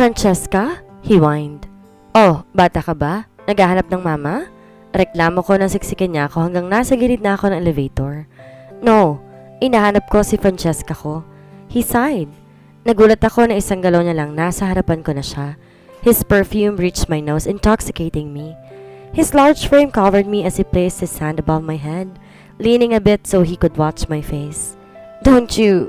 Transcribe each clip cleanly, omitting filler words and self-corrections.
Francesca? He whined. Oh, bata ka ba? Naghahanap ng mama? Reklamo ko nang siksikan niya ako hanggang nasa gilid na ako ng elevator. No, inahanap ko si Francesca ko. He sighed. Nagulat ako na isang galaw niya lang nasa harapan ko na siya. His perfume reached my nose, intoxicating me. His large frame covered me as he placed his hand above my head, leaning a bit so he could watch my face. Don't you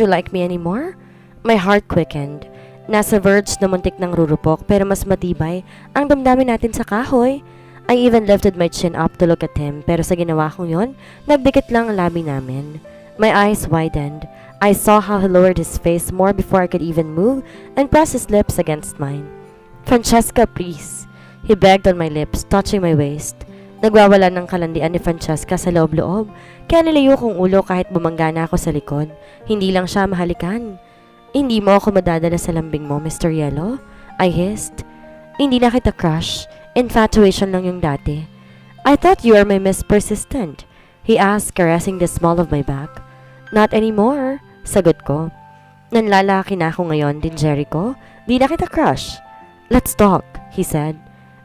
like me anymore? My heart quickened. Nasa verge na muntik ng rurupok pero mas matibay ang damdamin natin sa kahoy. I even lifted my chin up to look at him pero sa ginawa kong yon, nagdikit lang ang labi namin. My eyes widened. I saw how he lowered his face more before I could even move and press his lips against mine. Francesca, please. He begged on my lips, touching my waist. Nagwawala ng kalandian ni Francesca sa loob-loob, kaya nilayo kong ulo kahit bumangga na ako sa likod. Hindi lang siya mahalikan. Hindi mo ako madadala sa lambing mo, Mr. Yellow? I hissed. Hindi na kita crush. Infatuation lang yung dati. I thought you were my Miss Persistent. He asked, caressing the small of my back. Not anymore, sagot ko. Nanlalaki na ako ngayon din, Jericho. Di na kita crush. Let's talk, he said.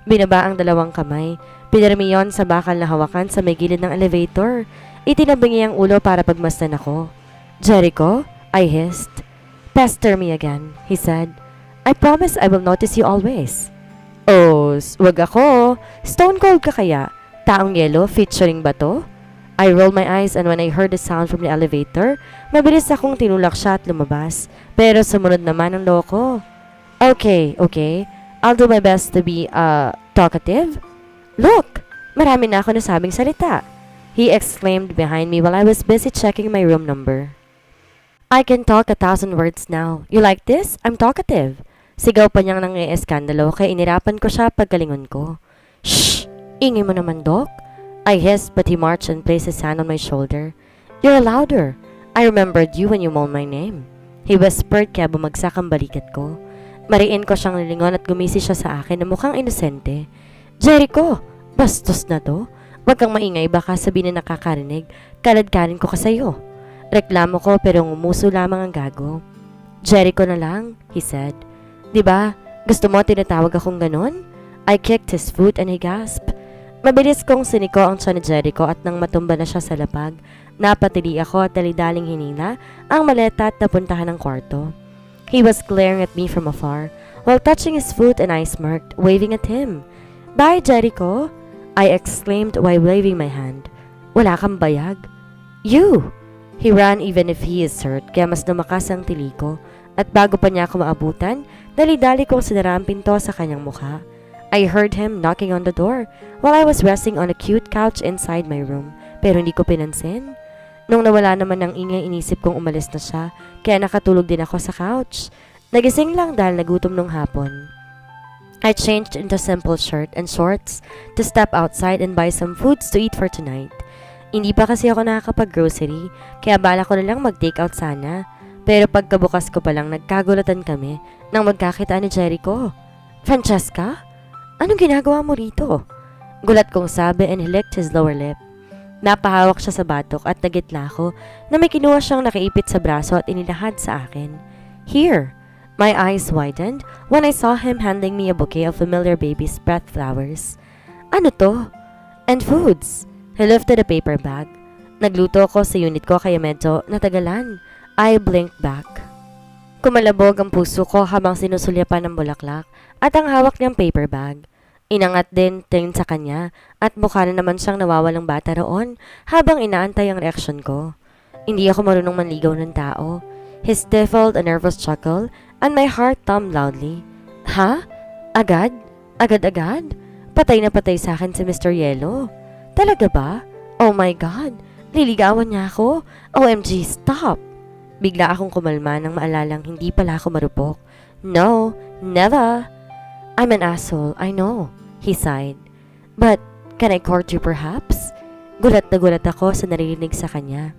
Binaba ang dalawang kamay. Pinirmi yon sa bakal na hawakan sa may gilid ng elevator. Itinabing niya ang ulo para pagmasdan ako. Jericho, I hissed. Pester me again, he said. I promise I will notice you always. Oh, wag ako. Stone cold ka kaya? Taong yellow featuring ba to? I rolled my eyes and when I heard the sound from the elevator, mabilis akong tinulak siya at lumabas. Pero sumunod naman ang loko. Okay. I'll do my best to be, talkative. Look! Marami na ako nasabing salita. He exclaimed behind me while I was busy checking my room number. I can talk 1,000 words now. You like this? I'm talkative. Sigaw pa niyang nang-ieskandalo kaya inirapan ko siya pagkalingon ko. Shh! Ingay mo naman, Doc. I hissed but he marched and placed his hand on my shoulder. You're louder. I remembered you when you moaned my name. He whispered kaya bumagsak ang balikat ko. Mariin ko siyang nilingon at gumisi siya sa akin na mukhang inosente. Jericho! Bastos na to. Huwag kang maingay baka sabihin na nakakarinig. Kaladkarin ko ka sa'yo. Reklamo ko pero ngumuso lamang ang gago. Jericho na lang, he said. Diba, gusto mo tinatawag akong ganon? I kicked his foot and he gasped. Mabilis kong siniko ang tiyan ni Jericho at nang matumba na siya sa lapag, napatili ako at dalidaling hinila ang maleta at napuntahan ng kwarto. He was glaring at me from afar while touching his foot and I smirked, waving at him. Bye, Jericho! I exclaimed while waving my hand. Wala kang bayag. You! He ran even if he is hurt, kaya mas lumakas ang tili ko. At bago pa niya ako maabutan, dali-dali kong sinara ang pinto sa kanyang mukha. I heard him knocking on the door while I was resting on a cute couch inside my room, pero hindi ko pinansin. Nung nawala naman ang ingay, inisip kong umalis na siya, kaya nakatulog din ako sa couch. Nagising lang dahil nagutom nung hapon. I changed into simple shirt and shorts to step outside and buy some foods to eat for tonight. Hindi pa kasi ako nakakapag-grocery, kaya bala ko na lang mag-take out sana. Pero pagkabukas ko pa lang, nagkagulatan kami nang magkakita ni Jericho. Francesca? Anong ginagawa mo rito? Gulat kong sabi and he licked his lower lip. Napahawak siya sa batok at nagitla ako na may kinuha siyang nakaipit sa braso at inilahad sa akin. Here! My eyes widened when I saw him handing me a bouquet of familiar baby's breath flowers. Ano to? And foods. He lifted a paper bag. Nagluto ko sa unit ko kaya medyo natagalan. I blinked back. Kumalabog ang puso ko habang sinusulyapan ng bulaklak at ang hawak niyang paper bag. Inangat din tingin sa kanya at mukha na naman siyang nawawalang bata roon habang inaantay ang reaksyon ko. Hindi ako marunong manligaw ng tao. He stifled a nervous chuckle and my heart thumped loudly. Ha? Agad? Agad-agad? Patay na patay sa akin si Mr. Yellow. Talaga ba? Oh my God! Liligawan niya ako? OMG, stop! Bigla akong kumalma nang maalalang hindi pala ako marupok. No, never! I'm an asshole, I know, he sighed. But, can I court you perhaps? Gulat na gulat ako sa naririnig sa kanya.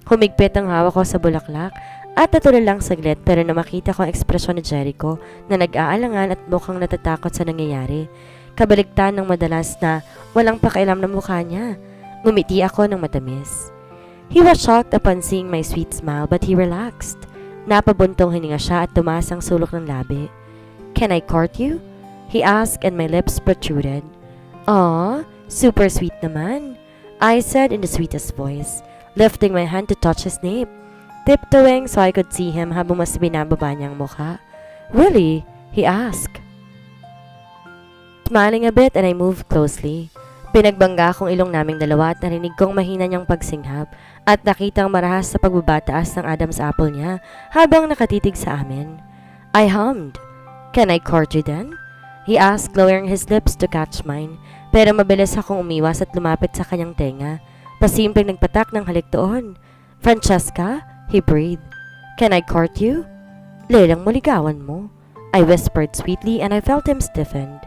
Humigpit ang hawak ko sa bulaklak at natulala lang saglit pero na makita ko ang ekspresyon ni Jericho na nag-aalangan at mukhang natatakot sa nangyayari. Kabaligtan ng madalas na walang pakialam na mukha niya. Ngumiti ako ng matamis. He was shocked upon seeing my sweet smile but he relaxed. Napabuntong hininga siya at tumaas ang sulok ng labi. Can I court you? He asked and my lips protruded. Aw, super sweet naman, I said in the sweetest voice, lifting my hand to touch his nape, tiptoeing so I could see him habang mas binababa niyang mukha. Really? He asked. Smiling a bit and I moved closely. Pinagbangga kong ilong naming dalawa at narinig kong mahina niyang pagsinghap at nakitang marahas sa pagbabataas ng Adam's apple niya habang nakatitig sa amin. I hummed. Can I court you then? He asked, lowering his lips to catch mine, pero mabilis akong umiwas at lumapit sa kanyang tenga. Pasimpleng nagpatak ng halik doon. Francesca? He breathed. Can I court you? Lelang mo ligawan mo. I whispered sweetly and I felt him stiffened.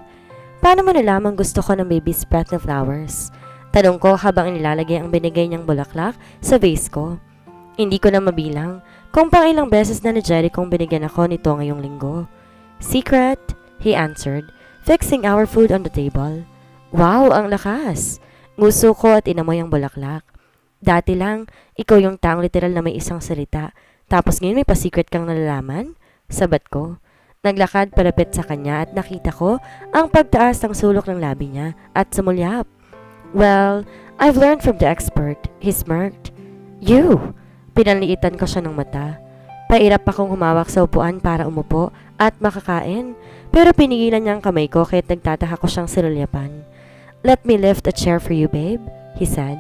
Paano mo nalamang gusto ko ng baby's breath na flowers? Tanong ko habang inilalagay ang binigay niyang bulaklak sa vase ko. Hindi ko na mabilang kung pang ilang beses na ni Jerry kong binigyan ako nito ngayong linggo. Secret, he answered, fixing our food on the table. Wow, ang lakas! Nguso ko at inamoy ang bulaklak. Dati lang, ikaw yung taong literal na may isang salita, tapos ngayon may pa-secret kang nalalaman? Sabat ko. Naglakad palapit sa kanya at nakita ko ang pagtaas ng sulok ng labi niya at sumulyap. Well, I've learned from the expert, he smirked. You! Pinanliitan ko siya ng mata. Pairap akong humawak sa upuan para umupo at makakain, pero pinigilan niya ang kamay ko kaya't nagtataka ko siyang silulyapan. Let me lift a chair for you, babe, he said.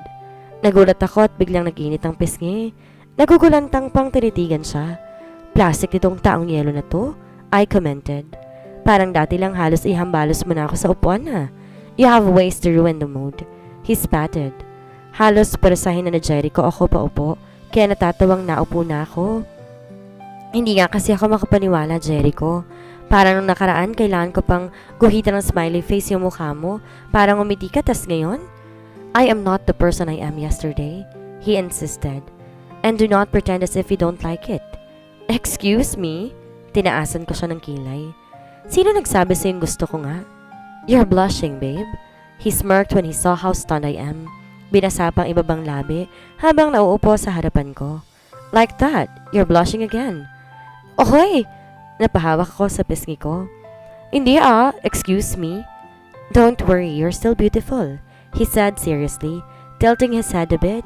Nagulat ako at biglang nag-init ang pisngi. Nagugulantang pang tinitigan siya. Plastic nitong taong yelo na to, I commented. Parang dati lang halos ihambalos mo na ako sa upuan na. You have ways to ruin the mood. He spatted. Halos parasahin na ni Jerry ko ako paupo, kaya natatawang naupo na ako. Hindi nga kasi ako makapaniwala, Jericho. Parang nung nakaraan, kailangan ko pang guhitan ng smiley face yung mukha mo. Parang umiti ka, tas ngayon? I am not the person I am yesterday, he insisted. And do not pretend as if you don't like it. Excuse me? Tinaasan ko siya ng kilay. Sino nagsabi sa'yo gusto ko nga? You're blushing, babe. He smirked when he saw how stunned I am. Binasa pang ibabang labi habang nauupo sa harapan ko. Like that, you're blushing again. Okay! Napahawak ako sa pisngi ko. Hindi excuse me. Don't worry, you're still beautiful, he said seriously, tilting his head a bit.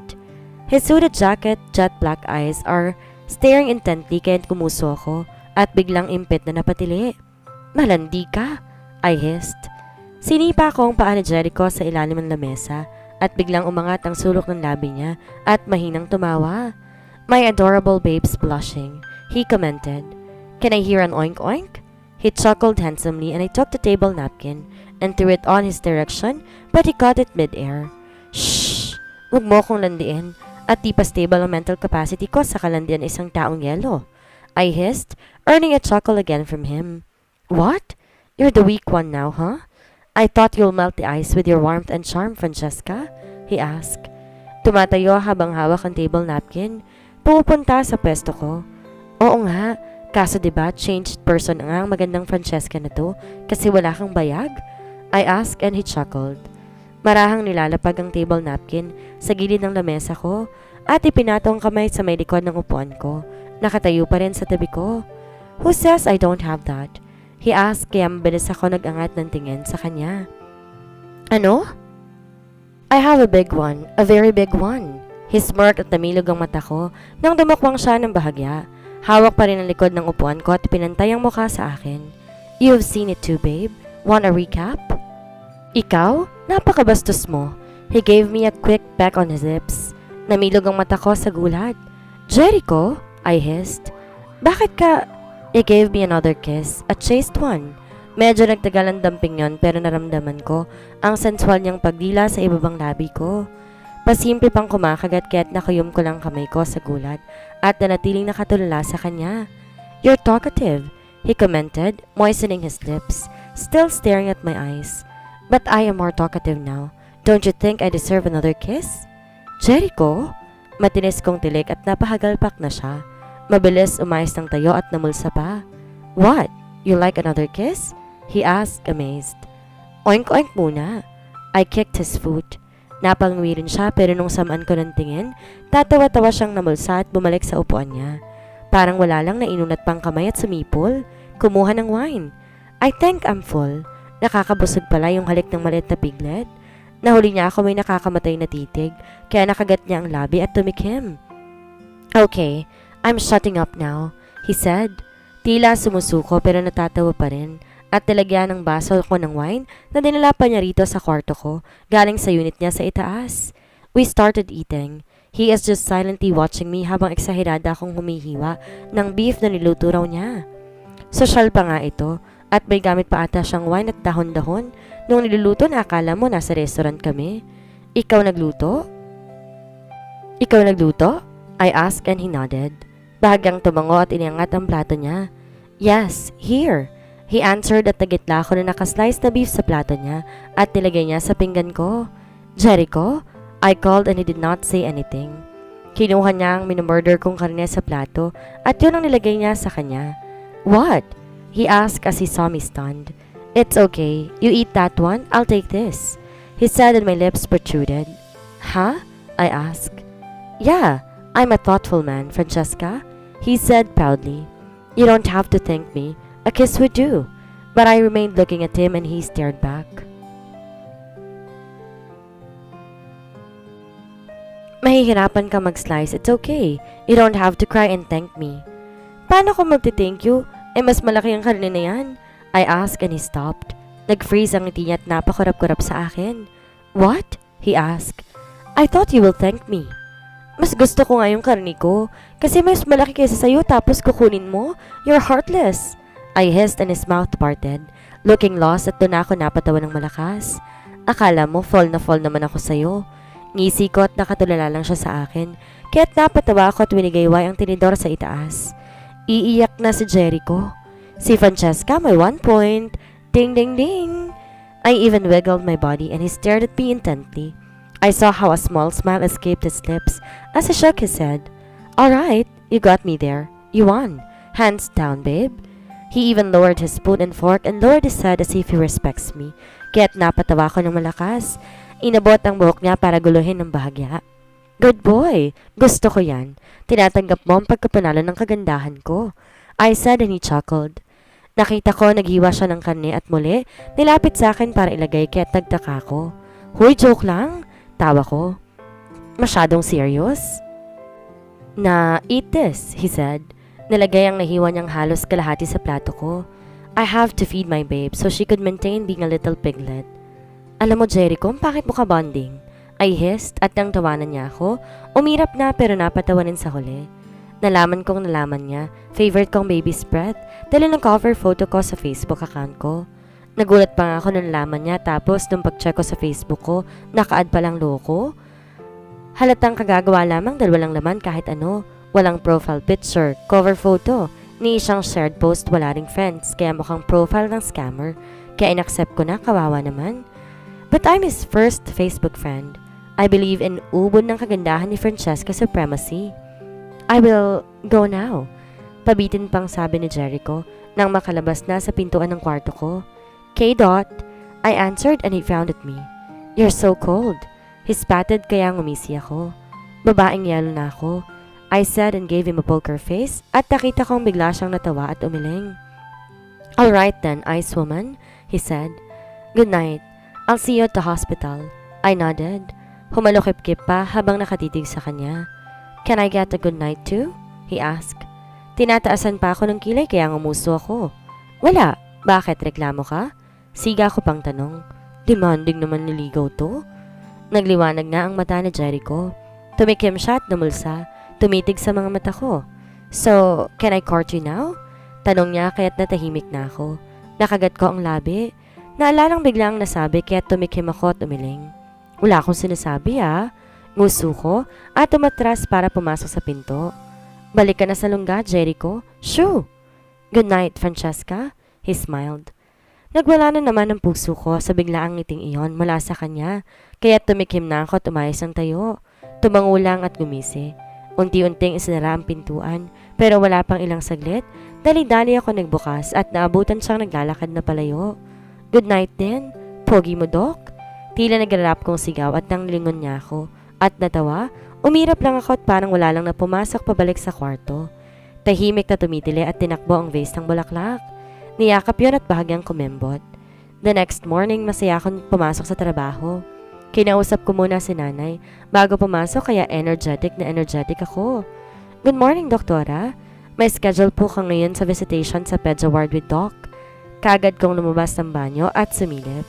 His hooded jacket, jet black eyes are staring intently kaya kumuso ako at biglang impit na napatili. Malandi ka, I hissed. Sinipa ko ang paa ni Jericho sa ilalim ng lamesa at biglang umangat ang sulok ng labi niya at mahinang tumawa. My adorable babe's blushing, he commented. Can I hear an oink-oink? He chuckled handsomely and I took the table napkin and threw it on his direction but he caught it mid-air. Shh! Huwag mo akong landiin at di pa stable ang mental capacity ko sa kalandian isang taong yelo. I hissed, earning a chuckle again from him. What? You're the weak one now, huh? I thought you'll melt the ice with your warmth and charm, Francesca, he asked. Tumatayo habang hawak ang table napkin. Pupunta sa pwesto ko. Oo nga, kaso diba changed person nga ang magandang Francesca na to kasi wala kang bayag? I asked and he chuckled. Marahang nilalapag ang table napkin sa gilid ng lamesa ko at ipinatong kamay sa may likod ng upuan ko. Nakatayo pa rin sa tabi ko. Who says I don't have that? He asked kaya mabilis ako nag-angat ng tingin sa kanya. Ano? I have a big one, a very big one. He smirked at namilog ang mata ko nang dumakwang siya ng bahagya. Hawak pa rin ang likod ng upuan ko at pinantay ang mukha sa akin. You've seen it too, babe. Want a recap? Ikaw? Napakabastos mo. He gave me a quick peck on his lips. Namilog ang mata ko sa gulat. Jericho? I hissed. Bakit ka? He gave me another kiss, a chaste one. Medyo nagtagal ang damping yon pero naramdaman ko ang sensual niyang pagdila sa ibabang labi ko. Pasimple pang kumakagat kaya't nakayom ko lang kamay ko sa gulat at nanatiling nakatulala sa kanya. You're talkative, he commented, moistening his lips, still staring at my eyes. But I am more talkative now. Don't you think I deserve another kiss? Jericho? Matinis kong tilik at napahagalpak na siya. Mabilis umayos ng tayo at namulsa pa. What? You like another kiss? He asked, amazed. Oink-oink muna. I kicked his foot. Napangwi rin siya pero nung samaan ko ng tingin, tatawa-tawa siyang namulsa at bumalik sa upuan niya. Parang wala lang na inunat pang kamay at sumipol. Kumuha ng wine. I think I'm full. Nakakabusog pala yung halik ng maliit na piglet. Nahuli niya ako may nakakamatay na titig, kaya nakagat niya ang labi at tumikim. Okay, I'm shutting up now, he said. Tila sumusuko pero natatawa pa rin at nilagyan ng baso ko ng wine na dinala pa niya rito sa kwarto ko galing sa unit niya sa itaas. We started eating. He is just silently watching me habang eksahirada akong humihiwa ng beef na niluto raw niya. Sosyal pa nga ito at may gamit pa ata siyang wine at dahon-dahon. Nung niluluto na akala mo nasa restaurant kami. Ikaw nagluto? Ikaw nagluto? I asked and he nodded. Bahagyang tumango at iniangat ang plato niya. Yes, here. He answered at nagitla ko na nakaslice na beef sa plato niya at nilagay niya sa pinggan ko. Jericho? I called and he did not say anything. Kinuha niya ang minumurder kong karne sa plato at yun ang nilagay niya sa kanya. What? He asked as he saw me stunned. It's okay. You eat that one, I'll take this. He said and my lips protruded. Huh? I asked. Yeah, I'm a thoughtful man, Francesca. He said proudly. You don't have to thank me. A kiss would do. But I remained looking at him and he stared back. Mahihirapan ka mag-slice, it's okay. You don't have to cry and thank me. Paano ko magti-thank you? Mas malaki ang karne na yan. I asked and he stopped. Nag-freeze ang ngiti niya at napakurap-kurap sa akin. What? He asked. I thought you will thank me. Mas gusto ko nga yung karne ko. Kasi mas malaki kaysa sa'yo tapos kukunin mo. You're heartless. I hissed and his mouth parted. Looking lost at doon ako napatawa ng malakas. Akala mo fall na fall naman ako sa'yo. Ngisi ko at nakatulala lang siya sa akin. Kaya't napatawa ako at winigayway ang tinidor sa itaas. Iiyak na si Jericho. Si Francesca, may 1 point. Ding, ding, ding. I even wiggled my body and he stared at me intently. I saw how a small smile escaped his lips as he shook his head. Alright, you got me there. You won. Hands down, babe. He even lowered his spoon and fork and lowered his head as if he respects me. Kaya't napatawa ko ng malakas. Inabot ang buhok niya para guluhin ng bahagya. Good boy. Gusto ko yan. Tinatanggap mo ang pagkapanalo ng kagandahan ko. I said and he chuckled. Nakita ko naghiwa siya ng karne at muli, nilapit sa akin para ilagay kaya't nagtaka ko. Huy, joke lang. Tawa ko. Masyadong serious? Eat this, he said. Nilagay ang nahiwa niyang halos kalahati sa plato ko. I have to feed my babe so she could maintain being a little piglet. Alam mo, Jericho, bakit mo ka bonding? I hissed at nang tawanan niya ako, umirap na pero napatawanin sa huli. Nalaman niya, favorite kong baby spread, dahil ng cover photo ko sa Facebook account ko. Nagulat pa nga ako nung nalaman niya tapos nung pag-check ko sa Facebook ko, naka-add palang loko. Halatang kagagawa lamang dahil walang laman kahit ano, walang profile picture, cover photo, ni isang shared post wala ring friends kaya mukhang profile ng scammer, kaya inaccept ko na kawawa naman. But I'm his first Facebook friend. I believe in ubod ng kagandahan ni Francesca supremacy. I will go now. Pabitin pang sabi ni Jericho nang makalabas na sa pintuan ng kwarto ko. K. I answered and he frowned at me. You're so cold. He spatted kaya ngumisi ako. Babaeng yelo na ako. I said and gave him a poker face at nakita kong bigla siyang natawa at umiling. Alright then, ice woman, he said. Good night. I'll see you at the hospital. I nodded. Humalukip-kip pa habang nakatitig sa kanya. Can I get a good night too? He asked. Tinataasan pa ako ng kilay kaya ngumusto ako. Wala. Bakit? Reklamo ka? Siga ko pang tanong. Demanding naman niligaw to. Nagliwanag na ang mata ni Jericho. Tumikim siya at namulsa. Tumitig sa mga mata ko. So, can I court you now? Tanong niya kaya't natahimik na ako. Nakagat ko ang labi. Naalalang biglang nasabi kaya't tumikim ako at umiling. Wala akong sinasabi Nguso ko at umatras para pumasok sa pinto. Balik ka na sa lungga, Jericho. Shoo! Good night, Francesca. He smiled. Nagwala na naman ang puso ko sa biglaang ngiting iyon mula sa kanya, kaya tumikim na ako at umayos ang tayo. Tumangulang at gumisi. Unti-unting isinara ang pintuan, pero wala pang ilang saglit, dali-dali ako nagbukas at naabutan siyang naglalakad na palayo. Good night din. Pogi mo, Doc? Tila nagrarap kong sigaw at nang lingon niya ako. At natawa, umirap lang ako at parang wala lang na pumasok pabalik sa kwarto. Tahimik na tumitili at tinakbo ang vase ng bulaklak. Niyakap yun at bahagyang kumembot. The next morning, masaya akong pumasok sa trabaho. Kinausap ko muna si nanay bago pumasok kaya energetic ako. Good morning, doktora. May schedule po ka ngayon sa visitation sa Peds Ward with Doc. Kaagad kong lumabas ng banyo at sumilip.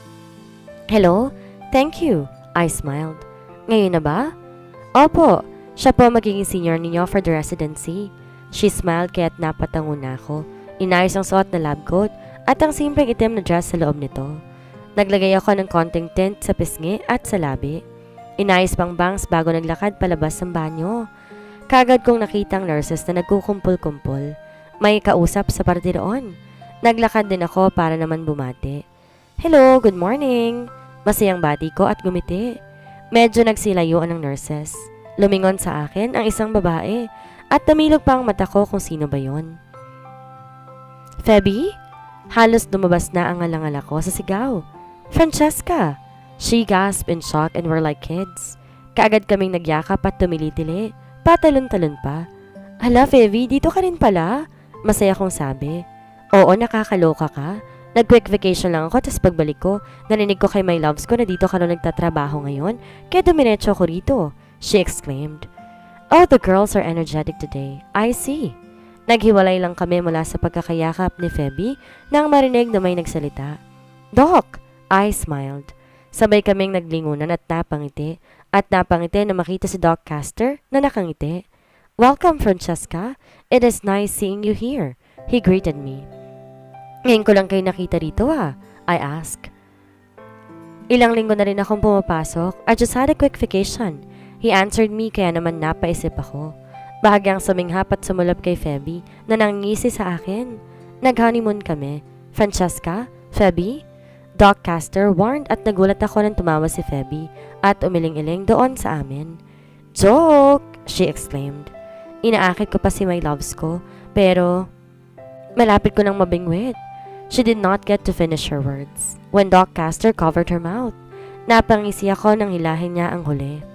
Hello? Thank you. I smiled. Ngayon na ba? Opo. Siya po magiging senior ninyo for the residency. She smiled kaya't napatango na ako. Inayos ang suot na lab coat at ang simpleng itim na dress sa loob nito. Naglagay ako ng konting tint sa pisngi at sa labi. Inayos pang bangs bago naglakad palabas ng banyo. Kagad kong nakita ang nurses na nagkukumpul-kumpul. May kausap sa parte roon. Naglakad din ako para naman bumati. Hello, good morning. Masayang bati ko at gumiti. Medyo nagsilayuan ng nurses. Lumingon sa akin ang isang babae at namilog pa ang mata ko kung sino ba yon. Feby? Halos lumabas na ang alangala ko sa sigaw. Francesca! She gasped in shock and we're like kids. Kaagad kaming nagyakap at tumili-tili. Patalon-talon pa. Hala, Feby, dito ka rin pala? Masaya kong sabi. Oo, nakakaloka ka. Nag-quick vacation lang ako, tas pagbalik ko, narinig ko kay my loves ko na dito ka na nagtatrabaho ngayon, kaya dumiretso ko rito. She exclaimed. Oh, the girls are energetic today. I see. Naghiwalay lang kami mula sa pagkakayakap ni Feby nang marinig na may nagsalita. Doc! I smiled. Sabay kaming naglingunan at napangiti na makita si Doc Caster na nakangiti. Welcome, Francesca. It is nice seeing you here. He greeted me. Ngayon ko lang kayo nakita rito I asked. Ilang linggo na rin akong pumapasok. I just had a quick vacation. He answered me kaya naman napaisip ako. Bahagyang suminghap at sumulap kay Feby na nangisi sa akin. Nag-honeymoon kami. Francesca? Feby? Doc Caster warned at nagulat ako nang tumawa si Feby at umiling-iling doon sa amin. Joke! She exclaimed. Inaakit ko pa si my loves ko pero malapit ko nang mabingwit. She did not get to finish her words when Doc Caster covered her mouth. Napangisi ako nang hilahin niya ang huli.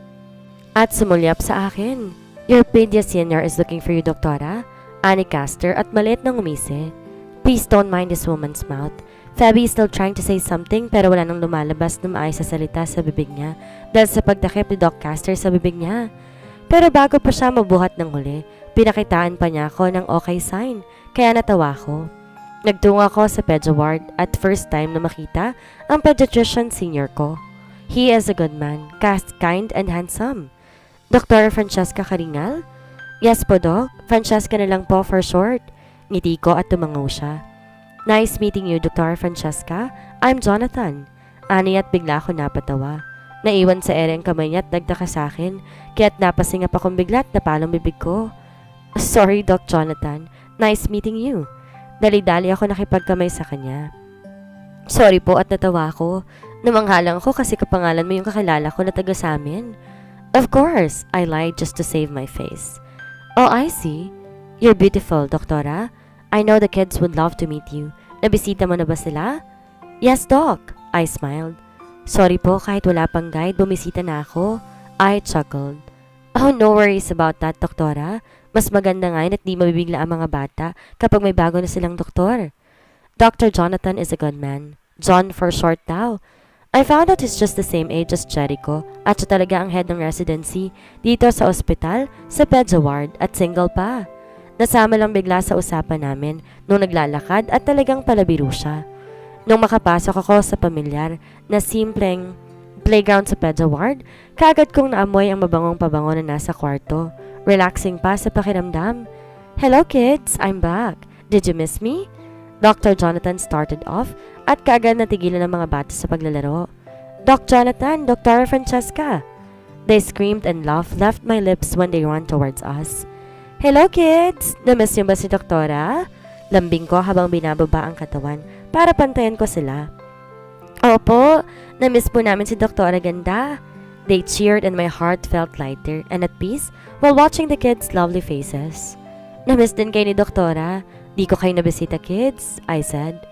At sumulyap sa akin. Your PDS senior is looking for you, Doktora. Ani Caster at maliit nang umisi. Please don't mind this woman's mouth. Feby is still trying to say something pero wala nang lumalabas na maayos sa salita sa bibig niya dahil sa pagtakip ni Doc Caster sa bibig niya. Pero bago pa siya mabuhat ng huli, pinakitaan pa niya ako ng okay sign kaya natawa ko. Nagtungo ako sa Peds Ward at first time na makita ang pediatrician senior ko. He is a good man, kind and handsome. Dr. Francesca Karingal? Yes po, Doc. Francesca na lang po for short. Ngiti ko at tumangaw siya. Nice meeting you, Dr. Francesca. I'm Jonathan. Ani at bigla ako napatawa. Naiwan sa ere ang kamay niya at nagtaka sa akin, kaya't napasingap akong bigla at napalong bibig ko. Sorry, Doc Jonathan. Nice meeting you. Dali-dali ako nakipagkamay sa kanya. Sorry po at natawa ako. Namanghalang ko kasi kapangalan mo yung kakilala ko na taga sa amin. Of course, I lied just to save my face. Oh, I see. You're beautiful, Doktora. I know the kids would love to meet you. Nabisita mo na ba sila? Yes, Doc. I smiled. Sorry po, kahit wala pang guide, bumisita na ako. I chuckled. Oh, no worries about that, Doktora. Mas maganda nga at di mabibigla ang mga bata kapag may bago na silang doktor. Dr. Jonathan is a good man. John for short daw. I found out he's just the same age as Jericho at siya talaga ang head ng residency dito sa ospital sa Peds Ward at single pa. Nasama lang bigla sa usapan namin nung naglalakad at talagang palabiro siya. Nung makapasok ako sa pamilyar na simpleng playground sa Peds Ward, kaagad kong naamoy ang mabangong pabango na nasa kwarto. Relaxing pa sa pakiramdam. Hello kids, I'm back. Did you miss me? Dr. Jonathan started off at kaagad natigilan ng mga bata sa paglalaro. Doc Jonathan, Dr. Francesca. They screamed and laughed left my lips when they ran towards us. Hello kids! Namiss niyo ba si Doktora? Lambing ko habang binababa ang katawan para pantayan ko sila. Opo, namiss po namin si Doktora Ganda. They cheered and my heart felt lighter and at peace while watching the kids' lovely faces. Namiss din kayo ni Doktora. Di ko kayo nabisita kids, I said.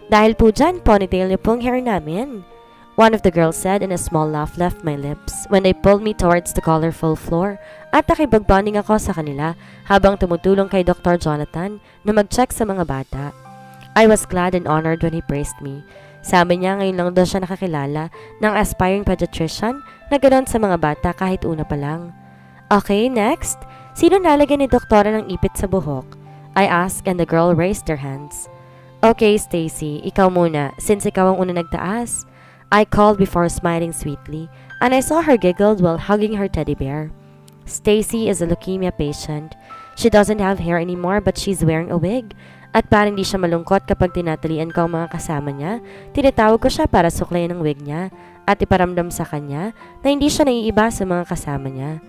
Dahil po dyan, ponytail niyo pong hair namin. One of the girls said and a small laugh left my lips when they pulled me towards the colorful floor at nakibagbonding ako sa kanila habang tumutulong kay Dr. Jonathan na mag-check sa mga bata. I was glad and honored when he praised me. Sabi niya ngayon lang daw siya nakakilala ng aspiring pediatrician na ganoon sa mga bata kahit una pa lang. Okay, next. Sino nalagyan ni doktora ng ipit sa buhok? I asked and the girl raised their hands. Okay, Stacy, ikaw muna since ikaw ang una nagtaas. I called before smiling sweetly and I saw her giggled while hugging her teddy bear. Stacy is a leukemia patient. She doesn't have hair anymore but she's wearing a wig. At para hindi siya malungkot kapag tinatalian ko ang mga kasama niya, tinatawag ko siya para suklayin ang wig niya at iparamdam sa kanya na hindi siya naiiba sa mga kasama niya.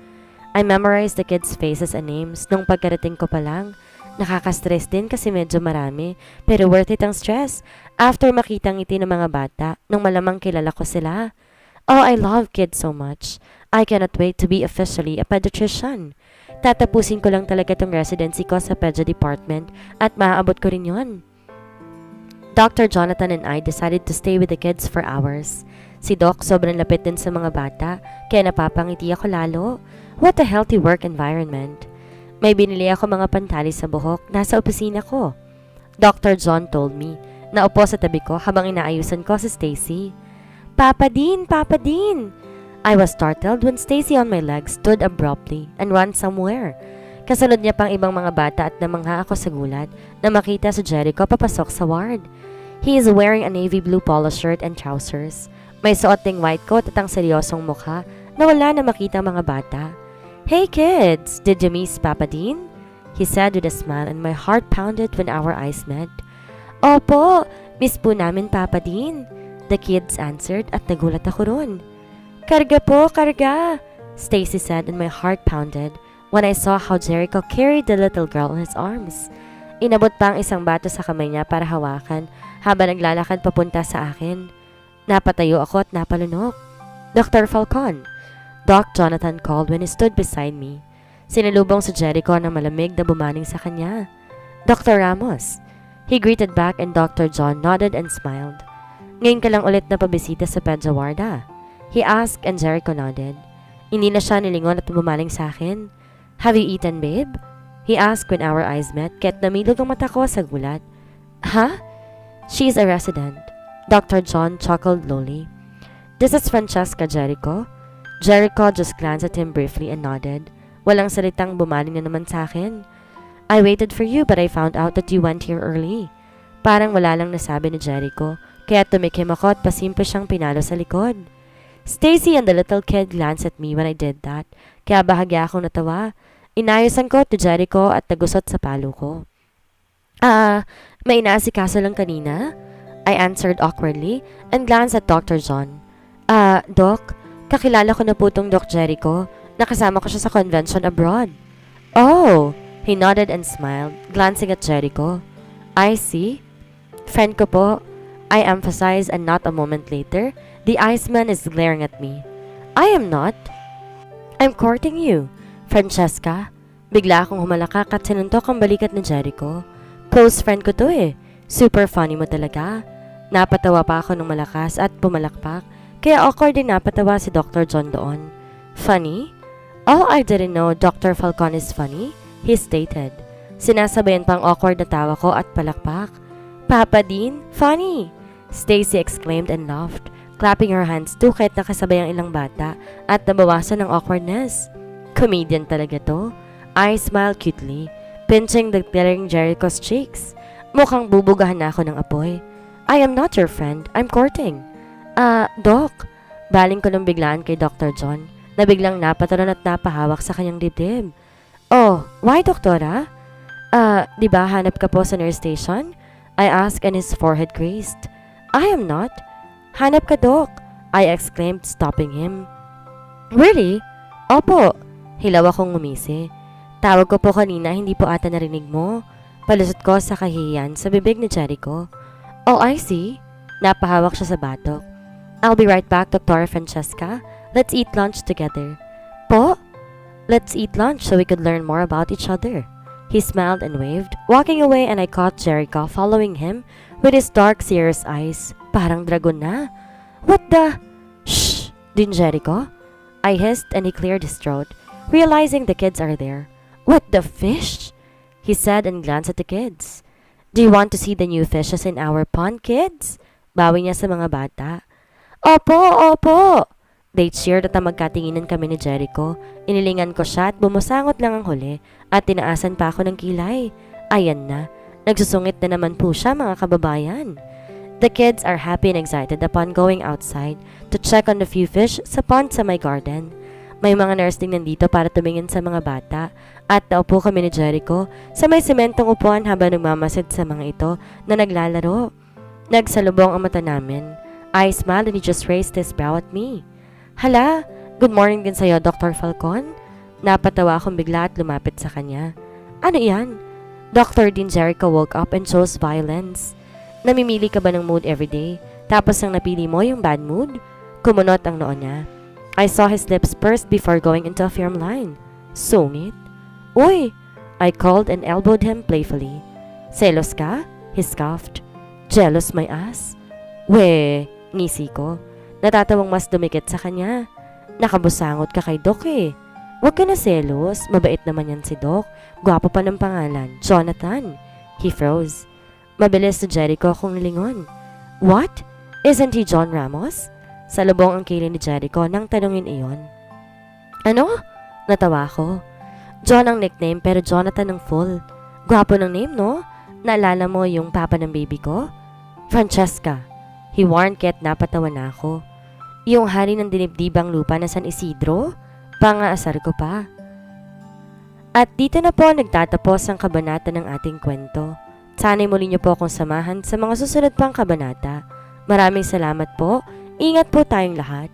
I memorized the kids' faces and names nung pagkarating ko pa lang. Nakaka-stress din kasi medyo marami, pero worth it ang stress after makita ang ngiti ng mga bata nung malamang kilala ko sila. Oh, I love kids so much. I cannot wait to be officially a pediatrician. Tatapusin ko lang talaga tong residency ko sa pedia department at maaabot ko rin yon. Dr. Jonathan and I decided to stay with the kids for hours. Si Doc sobrang lapit din sa mga bata, kaya napapangiti ako lalo. What a healthy work environment. May binili ako mga pantali sa buhok, nasa opisina ko. Dr. John told me, na upo sa tabi ko habang inaayusan ko si Stacy. Papa Dean! Papa Dean! I was startled when Stacy on my leg stood abruptly and ran somewhere. Kasunod niya pang ibang mga bata at namangha ako sa gulat na makita si Jericho papasok sa ward. He is wearing a navy blue polo shirt and trousers. May suot ding white coat at ang seryosong mukha na wala na makita mga bata. Hey kids, did you miss Papa Dean? He said with a smile and my heart pounded when our eyes met. Opo, miss po namin Papa Dean. The kids answered at nagulat ako ron. Karga po, karga, Stacy said and my heart pounded when I saw how Jericho carried the little girl in his arms. Inabot pa ang isang bata sa kamay niya para hawakan habang naglalakad papunta sa akin. Napatayo ako at napalunok. Dr. Falcon, Doc Jonathan called when he stood beside me. Sinalubong si Jericho na malamig na bumaning sa kanya. Dr. Ramos. He greeted back and Dr. John nodded and smiled. Ngayon ka lang ulit na pabisita sa Pedja Warda? He asked and Jericho nodded. Hindi na siya nilingon at bumaling sa akin. Have you eaten, babe? He asked when our eyes met, kaya't namilog ang mata ko sa gulat. Huh? She's a resident. Dr. John chuckled lowly. This is Francesca, Jericho. Jericho just glanced at him briefly and nodded. Walang salitang bumaling na naman sa akin. I waited for you but I found out that you went here early. Parang wala lang nasabi ni Jericho, kaya tumikim ako at pasimple siyang pinalo sa likod. Stacy and the little kid glanced at me when I did that, kaya bahagya akong natawa. Inayosan ko to Jericho at nagusot sa palo ko. May inaasikaso lang kanina? I answered awkwardly and glanced at Dr. John. Doc, kakilala ko na po tong Doc Jericho. Nakasama ko siya sa convention abroad. Oh, he nodded and smiled, glancing at Jericho. I see. Friend ko po, I emphasized and not a moment later, the Iceman is glaring at me. I am not. I'm courting you, Francesca. Bigla akong humalakak at sinuntok ang balikat ni Jericho. Close friend ko to eh. Super funny mo talaga. Napatawa pa ako ng malakas at pumalakpak, kaya awkward din napatawa si Dr. John doon. Funny? Oh, I didn't know Dr. Falcon is funny, he stated. Sinasabayan pang awkward na tawa ko at palakpak. Papa Dean, funny! Stacy exclaimed and laughed, clapping her hands too kahit nakasabay ang ilang bata at nabawasan ng awkwardness. Comedian talaga to. I smiled cutely, pinching the glittering Jericho's cheeks. Mukhang bubugahan na ako ng apoy. I am not your friend, I'm courting. Doc. Baling ko nang biglaan kay Dr. John na biglang napatalon at napahawak sa kanyang dibdib. Oh, why doktora? Di ba hanap ka po sa nurse station? I asked and his forehead creased. I am not. Hanap ka, Doc, I exclaimed, stopping him. Really? Opo. Hilaw akong ngumisi. Tawag ko po kanina, hindi po ata narinig mo. Palusot ko sa kahihiyan sa bibig ni Jericho. Oh, I see. Napahawak siya sa batok. I'll be right back, Dr. Francesca. Let's eat lunch together. Po? Let's eat lunch so we could learn more about each other. He smiled and waved, walking away, and I caught Jericho following him with his dark, serious eyes. Parang dragon na. What the? Shh! Din Jericho? I hissed and he cleared his throat, realizing the kids are there. What the fish? He said and glanced at the kids. Do you want to see the new fishes in our pond, kids? Bawi niya sa mga bata. Opo, opo! They cheered at magkatinginan kami ni Jericho. Inilingan ko siya at bumusangot lang ang huli at tinaasan pa ako ng kilay. Ayan na, nagsusungit na naman po siya mga kababayan. The kids are happy and excited upon going outside to check on the few fish sa pond sa my garden. May mga nurse din nandito para tumingin sa mga bata at naupo kami ni Jericho sa may sementong upuan habang nagmamasid sa mga ito na naglalaro. Nagsalubong ang mata namin. I smiled and he just raised his brow at me. Hala, good morning din sa'yo, Dr. Falcon. Napatawa akong bigla at lumapit sa kanya. Ano iyan? Dr. Dean Jericho woke up and chose violence. Namimili ka ba ng mood everyday? Tapos ang napili mo yung bad mood? Kumunot ang noo niya. I saw his lips pursed before going into a firm line. Sungit? Uy! I called and elbowed him playfully. Selos ka? He scoffed. Jealous my ass? We, ngisi ko. Natatawang mas dumikit sa kanya. Nakabusangot ka kay Doc eh. Huwag ka na selos, mabait naman yan si Doc. Gwapo pa ng pangalan, Jonathan. He froze. Mabilis si Jericho kung nilingon. What? Isn't he John Ramos? Salubong ang kilay ni Jericho nang tanungin iyon. Ano? Natawa ko. John ang nickname pero Jonathan ang full. Gwapo ng name, no? Naalala mo yung papa ng baby ko? Francesca. He warned kaya't napatawa na ako. Yung hari ng dinibdibang lupa na San Isidro? Pangaasar ko pa. At dito na po nagtatapos ang kabanata ng ating kwento. Sana'y muli niyo po akong samahan sa mga susunod pang kabanata. Maraming salamat po. Ingat po tayong lahat.